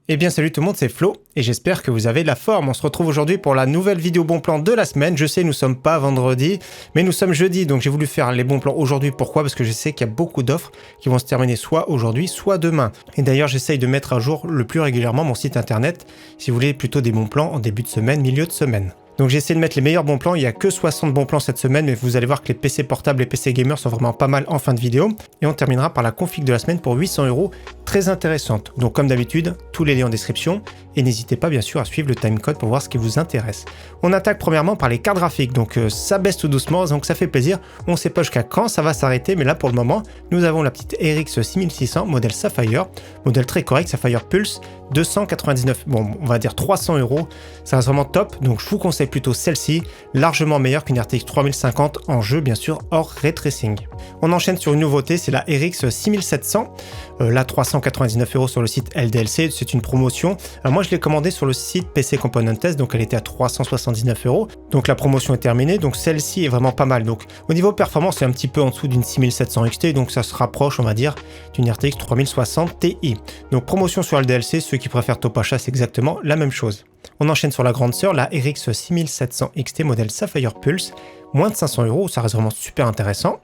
Eh bien salut tout le monde, c'est Flo et j'espère que vous avez la forme. On se retrouve aujourd'hui pour la nouvelle vidéo bon plan de la semaine. Je sais, nous sommes pas vendredi, mais nous sommes jeudi, donc j'ai voulu faire les bons plans aujourd'hui. Pourquoi? Parce que je sais qu'il y a beaucoup d'offres qui vont se terminer soit aujourd'hui, soit demain. Et d'ailleurs, j'essaye de mettre à jour le plus régulièrement mon site internet, si vous voulez plutôt des bons plans en début de semaine, milieu de semaine. Donc j'ai essayé de mettre les meilleurs bons plans, il n'y a que 60 bons plans cette semaine, mais vous allez voir que les PC portables et PC gamers sont vraiment pas mal en fin de vidéo. Et on terminera par la config de la semaine pour 800 €, très intéressante. Donc comme d'habitude, tous les liens en description, et n'hésitez pas bien sûr à suivre le timecode pour voir ce qui vous intéresse. On attaque premièrement par les cartes graphiques, donc ça baisse tout doucement, donc ça fait plaisir. On ne sait pas jusqu'à quand ça va s'arrêter, mais là pour le moment, nous avons la petite RX 6600, modèle Sapphire, modèle très correct, Sapphire Pulse, 299, bon on va dire 300 €, ça reste vraiment top, donc je vous conseille plutôt celle-ci, largement meilleure qu'une RTX 3050 en jeu bien sûr hors ray tracing. On enchaîne sur une nouveauté, c'est la RX 6700, là 399 € sur le site LDLC, c'est une promotion. Alors moi je l'ai commandée sur le site PC Component Test, donc elle était à 379 €, donc la promotion est terminée, donc celle-ci est vraiment pas mal. Donc au niveau performance c'est un petit peu en dessous d'une 6700 XT, donc ça se rapproche on va dire d'une RTX 3060 Ti. Donc promotion sur LDLC, ceux qui préfèrent top achat c'est exactement la même chose. On enchaîne sur la grande sœur, la RX 6700 XT modèle Sapphire Pulse, moins de 500 €, ça reste vraiment super intéressant.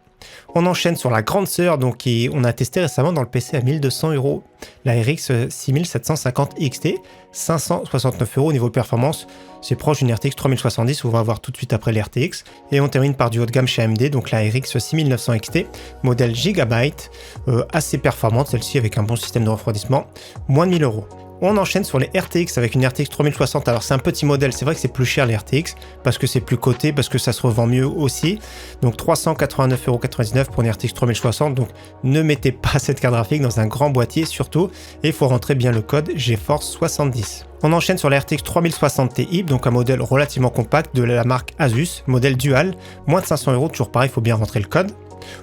On enchaîne sur la grande sœur, donc on a testé récemment dans le PC à 1200 €, la RX 6750 XT, 569 € au niveau performance, c'est proche d'une RTX 3070, on va voir tout de suite après l'RTX, et on termine par du haut de gamme chez AMD, donc la RX 6900 XT, modèle Gigabyte, assez performante celle-ci avec un bon système de refroidissement, moins de 1000 €. On enchaîne sur les RTX avec une RTX 3060, alors c'est un petit modèle, c'est vrai que c'est plus cher les RTX, parce que c'est plus coté, parce que ça se revend mieux aussi, donc 389,99 € pour une RTX 3060, donc ne mettez pas cette carte graphique dans un grand boîtier surtout, et il faut rentrer bien le code GeForce 70. On enchaîne sur la RTX 3060 Ti, donc un modèle relativement compact de la marque Asus, modèle dual, moins de 500 €, toujours pareil, il faut bien rentrer le code.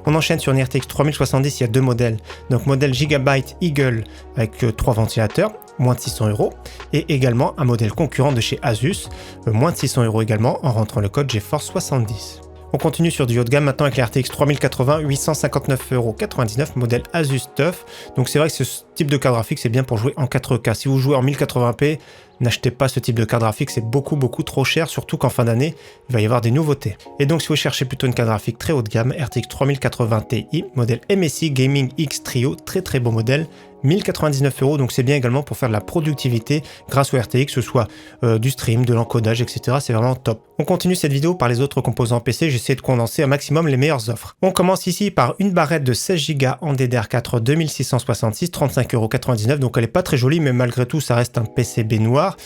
On enchaîne sur une RTX 3070, il y a deux modèles, donc modèle Gigabyte Eagle avec 3 ventilateurs, moins de 600 €, et également un modèle concurrent de chez Asus, moins de 600 € également en rentrant le code GeForce 70. On continue sur du haut de gamme maintenant avec la RTX 3080, 859,99 €, modèle Asus TUF. Donc c'est vrai que ce type de carte graphique c'est bien pour jouer en 4K. Si vous jouez en 1080p, n'achetez pas ce type de carte graphique, c'est beaucoup trop cher, surtout qu'en fin d'année, il va y avoir des nouveautés. Et donc si vous cherchez plutôt une carte graphique très haut de gamme, RTX 3080 Ti, modèle MSI Gaming X Trio, très beau modèle, 1099 €, donc c'est bien également pour faire de la productivité grâce au RTX, que ce soit du stream, de l'encodage, etc. C'est vraiment top. On continue cette vidéo par les autres composants PC, j'essaie de condenser un maximum les meilleures offres. On commence ici par une barrette de 16 Go en DDR4 2666, 35,99 €, donc elle est pas très jolie, mais malgré tout ça reste un PCB noir.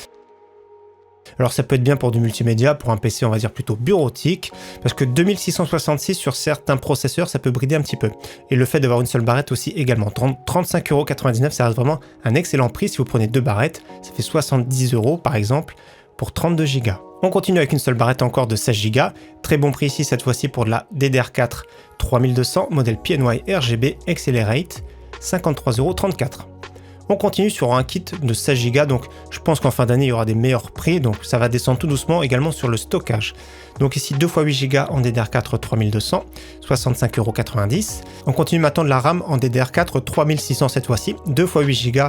Alors ça peut être bien pour du multimédia, pour un PC on va dire plutôt bureautique, parce que 2666 sur certains processeurs ça peut brider un petit peu. Et le fait d'avoir une seule barrette aussi également. 35,99 € ça reste vraiment un excellent prix si vous prenez deux barrettes, ça fait 70 € par exemple pour 32 Go. On continue avec une seule barrette encore de 16 Go, très bon prix ici cette fois-ci pour de la DDR4 3200, modèle PNY RGB Accelerate, 53,34 €. On continue sur un kit de 16 Go, donc je pense qu'en fin d'année il y aura des meilleurs prix, donc ça va descendre tout doucement également sur le stockage. Donc ici 2 x 8 Go en DDR4 3200, 65,90 €. On continue maintenant de la RAM en DDR4 3600 cette fois-ci, 2 x 8 Go,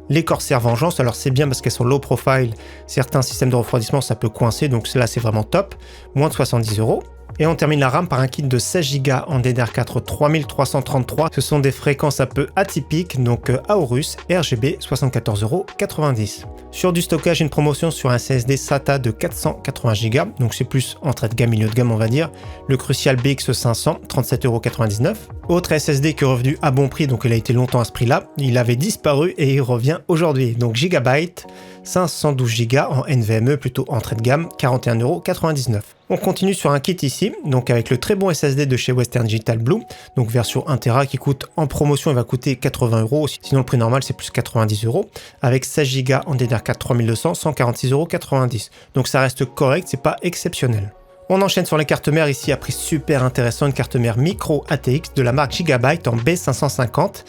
les Corsair Vengeance, alors c'est bien parce qu'elles sont low profile, certains systèmes de refroidissement ça peut coincer, donc là c'est vraiment top, moins de 70 €. Et on termine la RAM par un kit de 16 Go en DDR4 3333. Ce sont des fréquences un peu atypiques, donc Aorus RGB 74,90 €. Sur du stockage, une promotion sur un SSD SATA de 480 Go, donc c'est plus entrée de gamme, milieu de gamme on va dire. Le Crucial BX500, 37,99 €. Autre SSD qui est revenu à bon prix, donc il a été longtemps à ce prix-là. Il avait disparu et il revient aujourd'hui. Donc Gigabyte, 512 Go en NVMe, plutôt entrée de gamme, 41,99 €. On continue sur un kit ici, donc avec le très bon SSD de chez Western Digital Blue, donc version 1 Tera qui coûte en promotion, il va coûter 80 €, sinon le prix normal c'est plus 90 €, avec 16 Go en DDR4 3200, 146,90 €, donc ça reste correct, c'est pas exceptionnel. On enchaîne sur les cartes mères ici à prix super intéressant, une carte mère micro ATX de la marque Gigabyte en B550,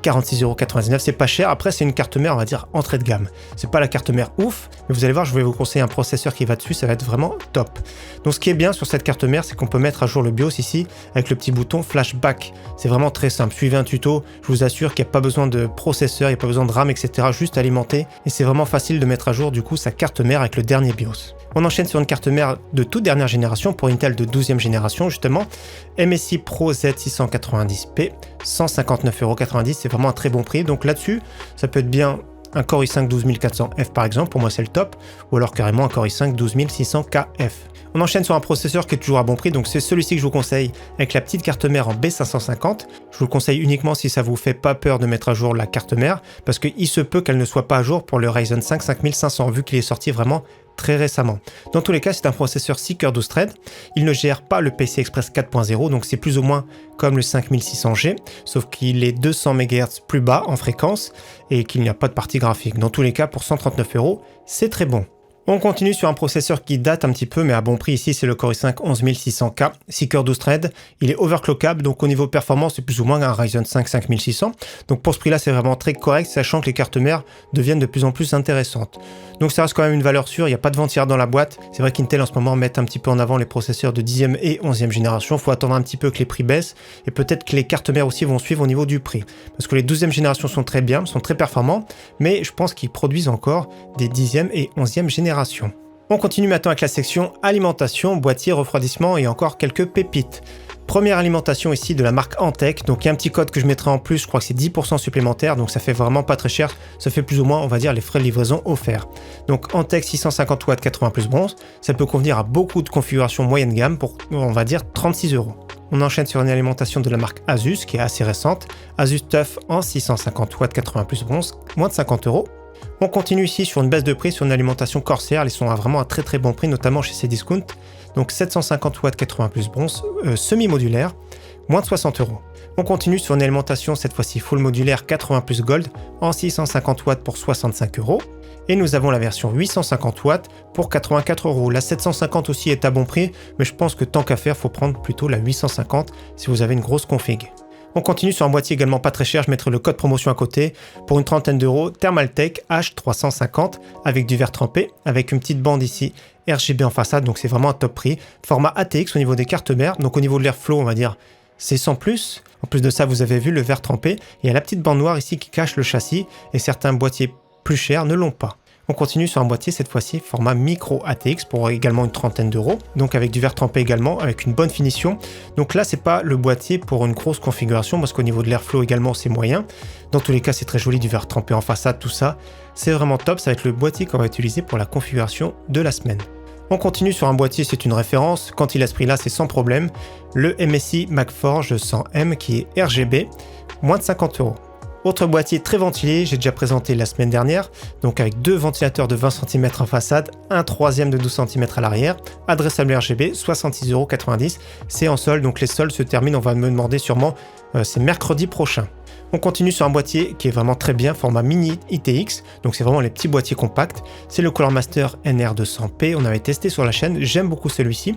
46,99€, c'est pas cher. Après c'est une carte mère on va dire entrée de gamme, c'est pas la carte mère ouf, mais vous allez voir je vais vous conseiller un processeur qui va dessus, ça va être vraiment top. Donc ce qui est bien sur cette carte mère c'est qu'on peut mettre à jour le BIOS ici avec le petit bouton flashback, c'est vraiment très simple, suivez un tuto, je vous assure qu'il n'y a pas besoin de processeur, il n'y a pas besoin de RAM etc, juste alimenter et c'est vraiment facile de mettre à jour du coup sa carte mère avec le dernier BIOS. On enchaîne sur une carte mère de toute dernière génération pour Intel de 12e génération justement, MSI Pro Z690P, 159,90€, c'est vraiment un très bon prix. Donc là-dessus, ça peut être bien un Core i5 12400F par exemple, pour moi c'est le top, ou alors carrément un Core i5 12600KF. On enchaîne sur un processeur qui est toujours à bon prix, donc c'est celui-ci que je vous conseille avec la petite carte mère en B550. Je vous le conseille uniquement si ça vous fait pas peur de mettre à jour la carte mère, parce qu'il se peut qu'elle ne soit pas à jour pour le Ryzen 5 5500, vu qu'il est sorti vraiment très récemment. Dans tous les cas, c'est un processeur 6 cœurs 12 threads. Il ne gère pas le PCI Express 4.0, donc c'est plus ou moins comme le 5600G, sauf qu'il est 200 MHz plus bas en fréquence et qu'il n'y a pas de partie graphique. Dans tous les cas, pour 139€, c'est très bon. On continue sur un processeur qui date un petit peu, mais à bon prix ici, c'est le Core i5 11600K, 6 cœurs 12 threads. Il est overclockable, donc au niveau performance, c'est plus ou moins un Ryzen 5 5600. Donc pour ce prix-là, c'est vraiment très correct, sachant que les cartes mères deviennent de plus en plus intéressantes. Donc ça reste quand même une valeur sûre, il n'y a pas de ventillard dans la boîte. C'est vrai qu'Intel en ce moment met un petit peu en avant les processeurs de 10e et 11e génération. Il faut attendre un petit peu que les prix baissent, et peut-être que les cartes mères aussi vont suivre au niveau du prix. Parce que les 12e générations sont très bien, sont très performants, mais je pense qu'ils produisent encore des 10e et 11e générations. On continue maintenant avec la section alimentation, boîtier, refroidissement et encore quelques pépites. Première alimentation ici de la marque Antec, donc il y a un petit code que je mettrai en plus, je crois que c'est 10% supplémentaire, donc ça fait vraiment pas très cher, ça fait plus ou moins on va dire les frais de livraison offerts. Donc Antec 650 watts 80 plus bronze, ça peut convenir à beaucoup de configurations moyenne gamme pour on va dire 36€. On enchaîne sur une alimentation de la marque Asus qui est assez récente, Asus TUF en 650 watts 80 plus bronze, moins de 50€. On continue ici sur une baisse de prix sur une alimentation Corsair, ils sont à vraiment un très très bon prix, notamment chez Cdiscount. Donc 750 watts 80 plus bronze, semi-modulaire, moins de 60€. On continue sur une alimentation cette fois-ci full modulaire 80 plus gold en 650 watts pour 65€. Et nous avons la version 850 watts pour 84€. La 750 aussi est à bon prix, mais je pense que tant qu'à faire, il faut prendre plutôt la 850 si vous avez une grosse config. On continue sur un boîtier également pas très cher, je mettrai le code promotion à côté, pour une trentaine d'euros, Thermaltake H350 avec du verre trempé, avec une petite bande ici RGB en façade, donc c'est vraiment un top prix. Format ATX au niveau des cartes mères, donc au niveau de l'airflow on va dire c'est 100+. En plus de ça vous avez vu le verre trempé, il y a la petite bande noire ici qui cache le châssis et certains boîtiers plus chers ne l'ont pas. On continue sur un boîtier cette fois-ci format micro ATX pour également une trentaine d'euros, donc avec du verre trempé également, avec une bonne finition. Donc là c'est pas le boîtier pour une grosse configuration parce qu'au niveau de l'airflow également c'est moyen. Dans tous les cas c'est très joli, du verre trempé en façade, tout ça. C'est vraiment top, ça va être le boîtier qu'on va utiliser pour la configuration de la semaine. On continue sur un boîtier, c'est une référence, quand il a ce prix là c'est sans problème, le MSI MacForge 100M qui est RGB, moins de 50€. Autre boîtier très ventilé, j'ai déjà présenté la semaine dernière, donc avec deux ventilateurs de 20 cm en façade, un troisième de 12 cm à l'arrière, adressable RGB, 66,90€, c'est en solde, donc les soldes se terminent, on va me demander sûrement, c'est mercredi prochain. On continue sur un boîtier qui est vraiment très bien, format mini ITX, donc c'est vraiment les petits boîtiers compacts. C'est le Color Master NR200P, on avait testé sur la chaîne, j'aime beaucoup celui-ci.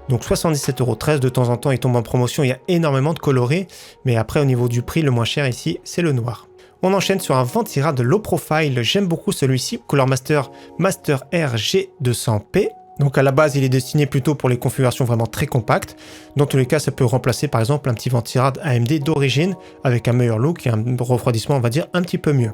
Donc 77,13€, de temps en temps il tombe en promotion, il y a énormément de colorés, mais après au niveau du prix, le moins cher ici, c'est le noir. On enchaîne sur un Ventyra de low profile, j'aime beaucoup celui-ci, Color Master Master R G200P. Donc à la base il est destiné plutôt pour les configurations vraiment très compactes. Dans tous les cas ça peut remplacer par exemple un petit Ventyra AMD d'origine avec un meilleur look et un refroidissement on va dire un petit peu mieux.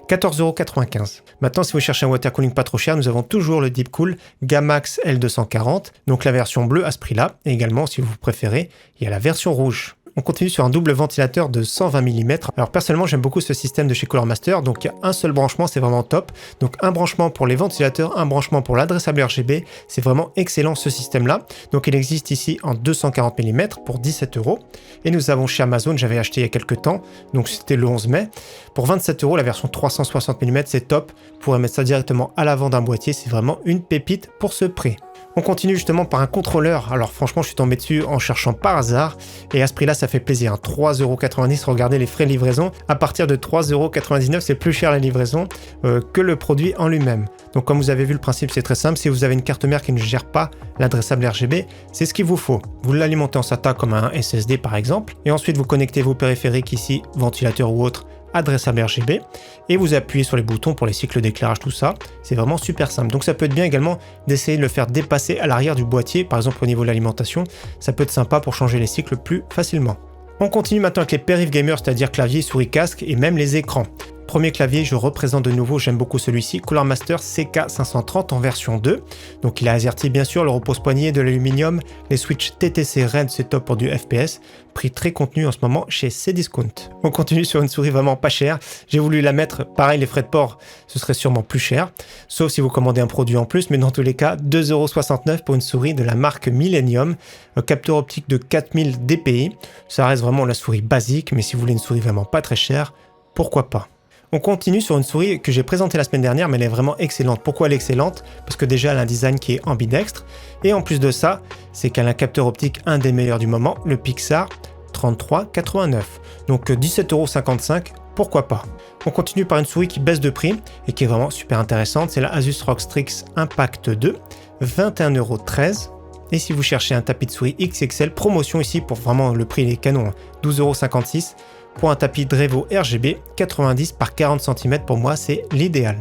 14,95€. Maintenant si vous cherchez un water cooling pas trop cher, nous avons toujours le Deepcool Gamax L240, donc la version bleue à ce prix là, et également si vous préférez il y a la version rouge. On continue sur un double ventilateur de 120 mm. Alors personnellement j'aime beaucoup ce système de chez Color Master, donc il y a un seul branchement, c'est vraiment top. Donc un branchement pour les ventilateurs, un branchement pour l'adressable RGB, c'est vraiment excellent ce système là. Donc il existe ici en 240 mm pour 17€. Et nous avons chez Amazon, j'avais acheté il y a quelques temps, donc c'était le 11 mai. Pour 27€ la version 360 mm, c'est top. Vous pourrez mettre ça directement à l'avant d'un boîtier, c'est vraiment une pépite pour ce prix. On continue justement par un contrôleur, alors franchement je suis tombé dessus en cherchant par hasard, et à ce prix là ça fait plaisir, 3,90€, regardez les frais de livraison, à partir de 3,99€ c'est plus cher la livraison que le produit en lui-même. Donc comme vous avez vu, le principe c'est très simple. Si vous avez une carte mère qui ne gère pas l'adressable RGB, c'est ce qu'il vous faut. Vous l'alimentez en SATA comme un SSD par exemple, et ensuite vous connectez vos périphériques ici, ventilateur ou autre, adressable RGB, et vous appuyez sur les boutons pour les cycles d'éclairage, tout ça. C'est vraiment super simple. Donc ça peut être bien également d'essayer de le faire dépasser à l'arrière du boîtier, par exemple au niveau de l'alimentation. Ça peut être sympa pour changer les cycles plus facilement. On continue maintenant avec les périph' gamers, c'est-à-dire clavier, souris, casque et même les écrans. Premier clavier, je représente de nouveau, j'aime beaucoup celui-ci, Cooler Master CK530 en version 2. Donc il a AZERTY bien sûr, le repose-poignet, de l'aluminium, les switches TTC Red, c'est top pour du FPS. Prix très contenu en ce moment chez Cdiscount. On continue sur une souris vraiment pas chère. J'ai voulu la mettre, pareil les frais de port, ce serait sûrement plus cher. Sauf si vous commandez un produit en plus, mais dans tous les cas, 2,69€ pour une souris de la marque Millennium. Un capteur optique de 4000 dpi. Ça reste vraiment la souris basique, mais si vous voulez une souris vraiment pas très chère, pourquoi pas. On continue sur une souris que j'ai présentée la semaine dernière, mais elle est vraiment excellente. Pourquoi elle est excellente? Parce que déjà elle a un design qui est ambidextre, et en plus de ça, c'est qu'elle a un capteur optique un des meilleurs du moment, le Pixar 3389. Donc 17,55€, pourquoi pas. On continue par une souris qui baisse de prix, et qui est vraiment super intéressante, c'est la Asus ROG Strix Impact 2, 21,13€. Et si vous cherchez un tapis de souris XXL, promotion ici pour vraiment le prix, les canons, 12,56€. Pour un tapis Drevo RGB, 90 par 40 cm, pour moi c'est l'idéal.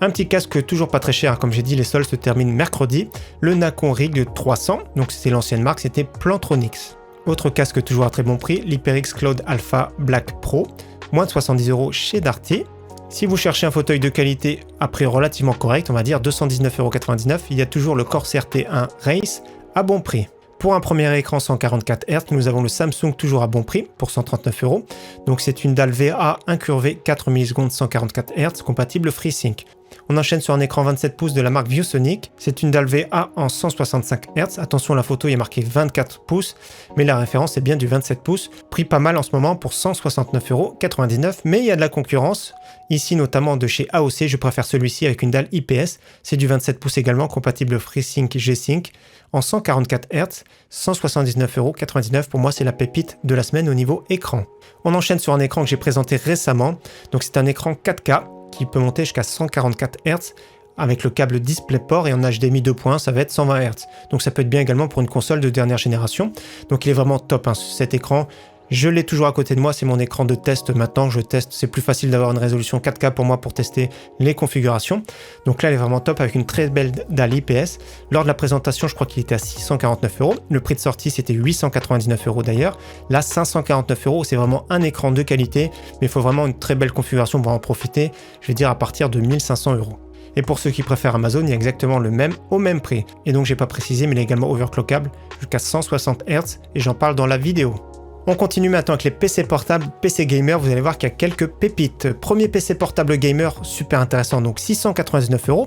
Un petit casque toujours pas très cher, comme j'ai dit les soldes se terminent mercredi, le Nacon Rig 300, donc c'était l'ancienne marque, c'était Plantronics. Autre casque toujours à très bon prix, l'HyperX Cloud Alpha Black Pro, moins de 70€ chez Darty. Si vous cherchez un fauteuil de qualité à prix relativement correct, on va dire 219,99€, il y a toujours le Corsair T1 Race à bon prix. Pour un premier écran 144 Hz, nous avons le Samsung toujours à bon prix pour 139€. Donc c'est une dalle VA incurvée 4 millisecondes 144 Hz compatible FreeSync. On enchaîne sur un écran 27 pouces de la marque ViewSonic. C'est une dalle VA en 165 Hz. Attention, la photo il y a marqué 24 pouces, mais la référence est bien du 27 pouces. Prix pas mal en ce moment pour 169,99€, mais il y a de la concurrence. Ici notamment de chez AOC, je préfère celui-ci avec une dalle IPS. C'est du 27 pouces également, compatible FreeSync G-Sync en 144 Hz, 179,99€. Pour moi, c'est la pépite de la semaine au niveau écran. On enchaîne sur un écran que j'ai présenté récemment. Donc c'est un écran 4K qui peut monter jusqu'à 144 Hz avec le câble DisplayPort, et en HDMI 2.1 ça va être 120 Hz. Donc ça peut être bien également pour une console de dernière génération. Donc il est vraiment top hein, cet écran. Je l'ai toujours à côté de moi, c'est mon écran de test maintenant, je teste, c'est plus facile d'avoir une résolution 4K pour moi pour tester les configurations. Donc là, elle est vraiment top avec une très belle dalle IPS. Lors de la présentation, je crois qu'il était à 649€. Le prix de sortie, c'était 899€ d'ailleurs. Là, 549€, c'est vraiment un écran de qualité, mais il faut vraiment une très belle configuration pour en profiter. Je vais dire à partir de 1500€. Et pour ceux qui préfèrent Amazon, il y a exactement le même au même prix. Et donc, j'ai pas précisé, mais il est également overclockable jusqu'à 160 Hz, et j'en parle dans la vidéo. On continue maintenant avec les PC portables, PC gamer, vous allez voir qu'il y a quelques pépites. Premier PC portable gamer, super intéressant, donc 699€.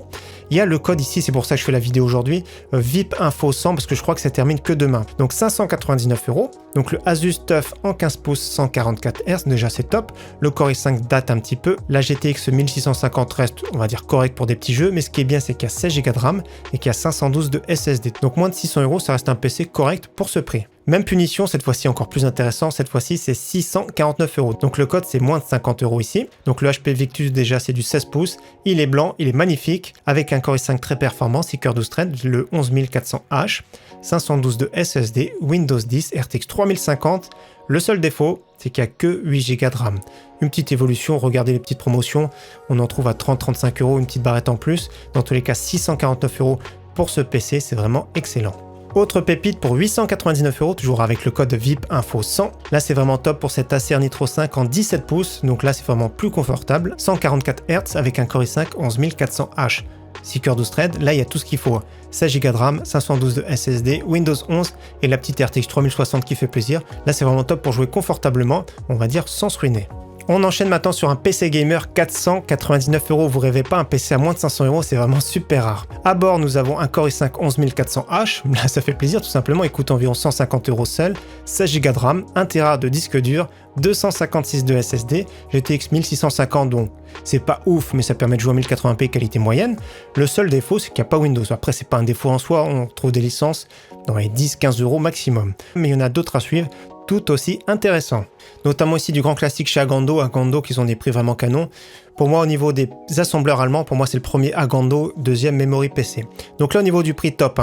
Il y a le code ici, c'est pour ça que je fais la vidéo aujourd'hui, VIP Info 100, parce que je crois que ça termine que demain. Donc 599€. Donc le Asus TUF en 15 pouces 144 Hz, déjà c'est top. Le Core i5 date un petit peu. La GTX 1650 reste, on va dire, correct pour des petits jeux, mais ce qui est bien, c'est qu'il y a 16 Go de RAM et qu'il y a 512 de SSD. Donc moins de 600€, ça reste un PC correct pour ce prix. Même punition, cette fois-ci encore plus intéressant, cette fois-ci c'est 649€. Donc le code c'est moins de 50€ ici. Donc le HP Victus déjà c'est du 16 pouces, il est blanc, il est magnifique, avec un Core i5 très performant, 6 cœurs 12 threads, le 11400H, 512 de SSD, Windows 10, RTX 3050. Le seul défaut, c'est qu'il n'y a que 8 Go de RAM. Une petite évolution, regardez les petites promotions, on en trouve à 30-35€, une petite barrette en plus. Dans tous les cas, 649€ pour ce PC, c'est vraiment excellent. Autre pépite pour 899€, toujours avec le code VIP Info 100. Là, c'est vraiment top pour cet Acer Nitro 5 en 17 pouces. Donc là, c'est vraiment plus confortable. 144 Hz avec un Core i5 11400H. 6 cœurs 12 threads, là il y a tout ce qu'il faut. 16 Go de RAM, 512 de SSD, Windows 11 et la petite RTX 3060 qui fait plaisir. Là, c'est vraiment top pour jouer confortablement, on va dire sans se ruiner. On enchaîne maintenant sur un PC gamer 499€. Vous rêvez pas, un PC à moins de 500€, c'est vraiment super rare. À bord, nous avons un Core i5 11400H. Là, ça fait plaisir tout simplement. Il coûte environ 150€ seul. 16 Go de RAM, 1 Tera de disque dur, 256 de SSD, GTX 1650, donc c'est pas ouf, mais ça permet de jouer en 1080p qualité moyenne. Le seul défaut, c'est qu'il n'y a pas Windows. Après, c'est pas un défaut en soi, on trouve des licences dans les 10-15€ maximum. Mais il y en a d'autres à suivre, tout aussi intéressants. Notamment ici du grand classique chez Agando qui ont des prix vraiment canons. Pour moi, au niveau des assembleurs allemands, pour moi c'est le premier Agando, deuxième Memory PC. Donc là au niveau du prix top,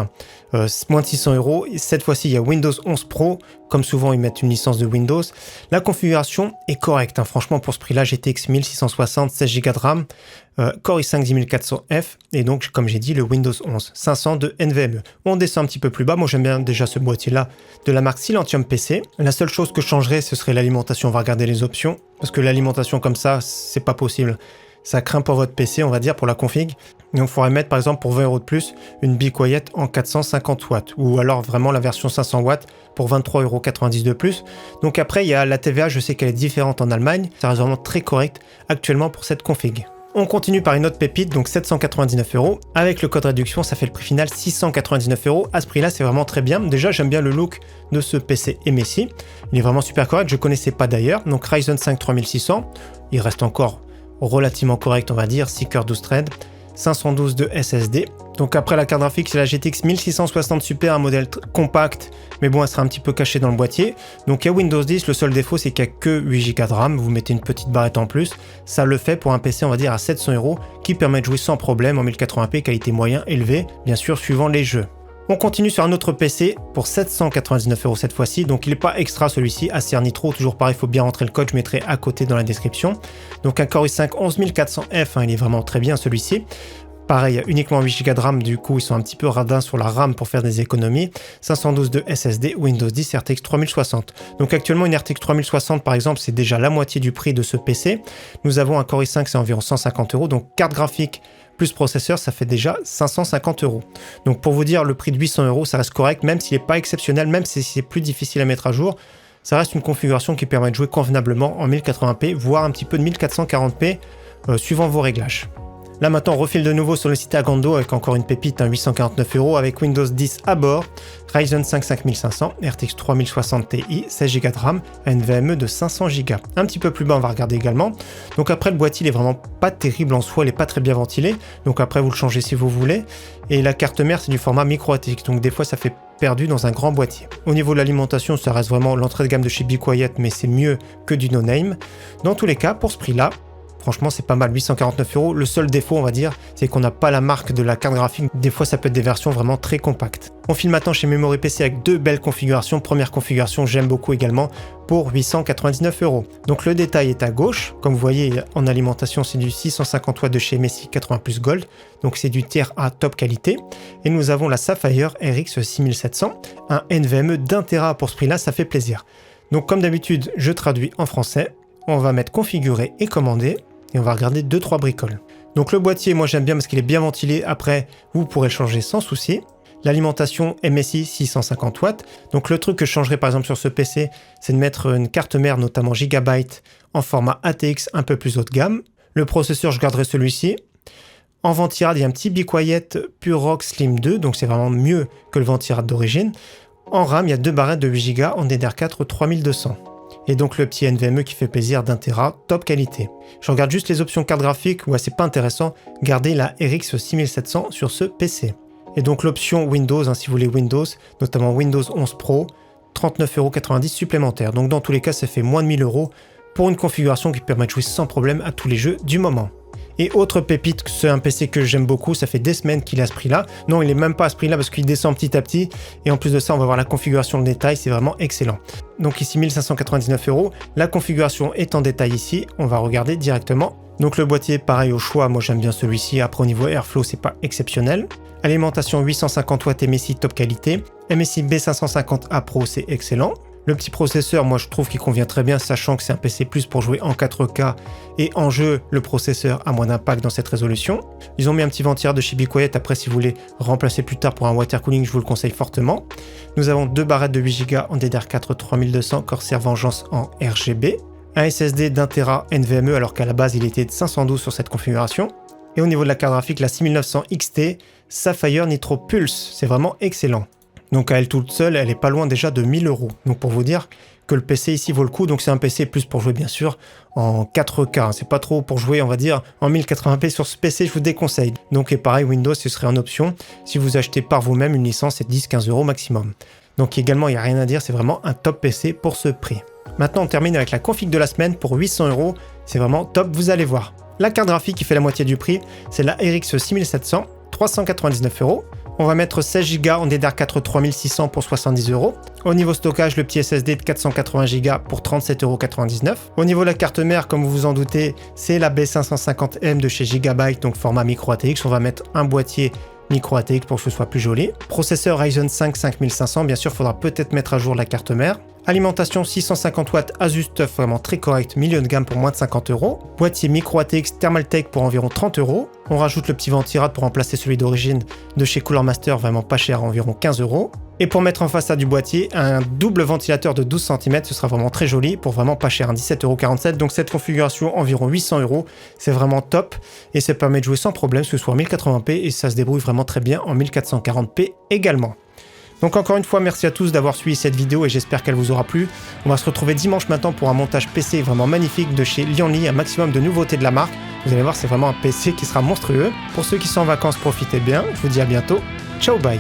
moins de 600 €. Cette fois-ci il y a Windows 11 Pro, comme souvent ils mettent une licence de Windows. La configuration est correcte, franchement pour ce prix-là, GTX 1660, 16 Go de RAM, Core i5 10400F et donc comme j'ai dit le Windows 11 500 de NVMe. On descend un petit peu plus bas, moi j'aime bien déjà ce boîtier-là de la marque Silentium PC. La seule chose que je changerais ce serait l'alimentation, on va regarder les options, parce que l'alimentation comme ça c'est pas possible. Ça craint pour votre PC, on va dire, pour la config. Donc, il faudrait mettre, par exemple, pour 20 € de plus, une Be Quiet en 450 watts. Ou alors, vraiment, la version 500 watts pour 23,90 € de plus. Donc, après, il y a la TVA. Je sais qu'elle est différente en Allemagne. Ça reste vraiment très correct actuellement pour cette config. On continue par une autre pépite, donc 799 €. Avec le code réduction, ça fait le prix final 699 €. À ce prix-là, c'est vraiment très bien. Déjà, j'aime bien le look de ce PC MSI. Il est vraiment super correct. Je ne connaissais pas d'ailleurs. Donc, Ryzen 5 3600. Il reste encore relativement correct, on va dire, 6 cœurs 12 threads, 512 de SSD. Donc après la carte graphique, c'est la GTX 1660 Super, un modèle compact, mais bon, elle sera un petit peu cachée dans le boîtier. Donc il y a Windows 10, le seul défaut, c'est qu'il n'y a que 8 Go de RAM, vous mettez une petite barrette en plus. Ça le fait pour un PC, on va dire, à 700 €, qui permet de jouer sans problème en 1080p, qualité moyen élevée, bien sûr, suivant les jeux. On continue sur un autre PC pour 799 € cette fois-ci, donc il n'est pas extra celui-ci, Acer Nitro, toujours pareil, il faut bien rentrer le code, je mettrai à côté dans la description. Donc un Core i5 11400F, il est vraiment très bien celui-ci. Pareil, uniquement 8 Go de RAM, du coup ils sont un petit peu radins sur la RAM pour faire des économies. 512 de SSD, Windows 10, RTX 3060. Donc actuellement une RTX 3060 par exemple, c'est déjà la moitié du prix de ce PC. Nous avons un Core i5, c'est environ 150 €, donc carte graphique plus processeur, ça fait déjà 550 €. Donc pour vous dire, le prix de 800 €, ça reste correct, même s'il n'est pas exceptionnel, même si c'est plus difficile à mettre à jour, ça reste une configuration qui permet de jouer convenablement en 1080p, voire un petit peu de 1440p, suivant vos réglages. Là maintenant on refile de nouveau sur le site Agando avec encore une pépite, 849 € avec Windows 10 à bord, Ryzen 5 5500, RTX 3060 Ti, 16 Go de RAM, NVMe de 500 Go. Un petit peu plus bas on va regarder également. Donc après le boîtier il est vraiment pas terrible en soi, il est pas très bien ventilé, donc après vous le changez si vous voulez. Et la carte mère c'est du format micro ATX, donc des fois ça fait perdu dans un grand boîtier. Au niveau de l'alimentation ça reste vraiment l'entrée de gamme de chez Be Quiet, mais c'est mieux que du no-name. Dans tous les cas pour ce prix là, franchement, c'est pas mal, 849 €. Le seul défaut, on va dire, c'est qu'on n'a pas la marque de la carte graphique. Des fois, ça peut être des versions vraiment très compactes. On file maintenant chez Memory PC avec deux belles configurations. Première configuration, j'aime beaucoup également, pour 899 €. Donc le détail est à gauche. Comme vous voyez, en alimentation, c'est du 650 watts de chez MSI 80+ Gold. Donc c'est du tiers A top qualité. Et nous avons la Sapphire RX 6700, un NVMe d'1 Tera pour ce prix-là, ça fait plaisir. Donc comme d'habitude, je traduis en français. On va mettre configurer et commander. Et on va regarder 2-3 bricoles. Donc le boîtier, moi j'aime bien parce qu'il est bien ventilé. Après, vous pourrez le changer sans souci. L'alimentation MSI 650 watts. Donc le truc que je changerais par exemple sur ce PC, c'est de mettre une carte mère, notamment Gigabyte, en format ATX un peu plus haut de gamme. Le processeur, je garderai celui-ci. En ventirad, il y a un petit Be Quiet PureRock Slim 2, donc c'est vraiment mieux que le ventirad d'origine. En RAM, il y a deux barrettes de 8 Go en DDR4 3200. Et donc le petit NVMe qui fait plaisir d'1 Tera, top qualité. Je regarde juste les options carte graphique, ouais c'est pas intéressant, gardez la RX 6700 sur ce PC. Et donc l'option Windows, si vous voulez Windows, notamment Windows 11 Pro, 39,90 € supplémentaires. Donc dans tous les cas ça fait moins de 1000 € pour une configuration qui permet de jouer sans problème à tous les jeux du moment. Et autre pépite, c'est un PC que j'aime beaucoup, ça fait des semaines qu'il est à ce prix-là. Non, il est même pas à ce prix-là parce qu'il descend petit à petit. Et en plus de ça, on va voir la configuration de détail, c'est vraiment excellent. Donc ici, 1599 €. La configuration est en détail ici, on va regarder directement. Donc le boîtier, pareil au choix, moi j'aime bien celui-ci. Après au niveau Airflow, c'est pas exceptionnel. Alimentation 850 watts MSI top qualité. MSI B550A Pro, c'est excellent. Le petit processeur, moi je trouve qu'il convient très bien, sachant que c'est un PC plus pour jouer en 4K et en jeu, le processeur a moins d'impact dans cette résolution. Ils ont mis un petit ventirail de chez Be Quiet, après si vous voulez remplacer plus tard pour un water cooling, je vous le conseille fortement. Nous avons deux barrettes de 8 Go en DDR4 3200 Corsair Vengeance en RGB. Un SSD d'1 Tera NVMe alors qu'à la base il était de 512 sur cette configuration. Et au niveau de la carte graphique, la 6900 XT Sapphire Nitro Pulse, c'est vraiment excellent. Donc à elle toute seule, elle est pas loin déjà de 1000 €. Donc pour vous dire que le PC ici vaut le coup, donc c'est un PC plus pour jouer bien sûr en 4K. C'est pas trop pour jouer, on va dire, en 1080p sur ce PC, je vous déconseille. Donc et pareil, Windows, ce serait en option. Si vous achetez par vous-même une licence, c'est 10-15 € maximum. Donc également, il n'y a rien à dire, c'est vraiment un top PC pour ce prix. Maintenant, on termine avec la config de la semaine pour 800 €. C'est vraiment top, vous allez voir. La carte graphique qui fait la moitié du prix, c'est la RX 6700, 399 €. On va mettre 16 Go en DDR4 3600 pour 70 €. Au niveau stockage, le petit SSD de 480 Go pour 37,99 €. Au niveau de la carte mère, comme vous vous en doutez, c'est la B550M de chez Gigabyte, donc format micro ATX. On va mettre un boîtier micro ATX pour que ce soit plus joli. Processeur Ryzen 5 5500, bien sûr, il faudra peut-être mettre à jour la carte mère. Alimentation 650 watts Asus TUF, vraiment très correct, milieu de gamme pour moins de 50 €. Boîtier micro ATX Thermaltake pour environ 30 €. On rajoute le petit ventirad pour remplacer celui d'origine de chez Cooler Master, vraiment pas cher, à environ 15 €. Et pour mettre en façade du boîtier, un double ventilateur de 12 cm, ce sera vraiment très joli pour vraiment pas cher, 17,47 €. Donc cette configuration, environ 800 €, c'est vraiment top. Et ça permet de jouer sans problème, que ce soit en 1080p et ça se débrouille vraiment très bien en 1440p également. Donc encore une fois, merci à tous d'avoir suivi cette vidéo et j'espère qu'elle vous aura plu. On va se retrouver dimanche matin pour un montage PC vraiment magnifique de chez Lianli, un maximum de nouveautés de la marque. Vous allez voir, c'est vraiment un PC qui sera monstrueux. Pour ceux qui sont en vacances, profitez bien. Je vous dis à bientôt. Ciao, bye.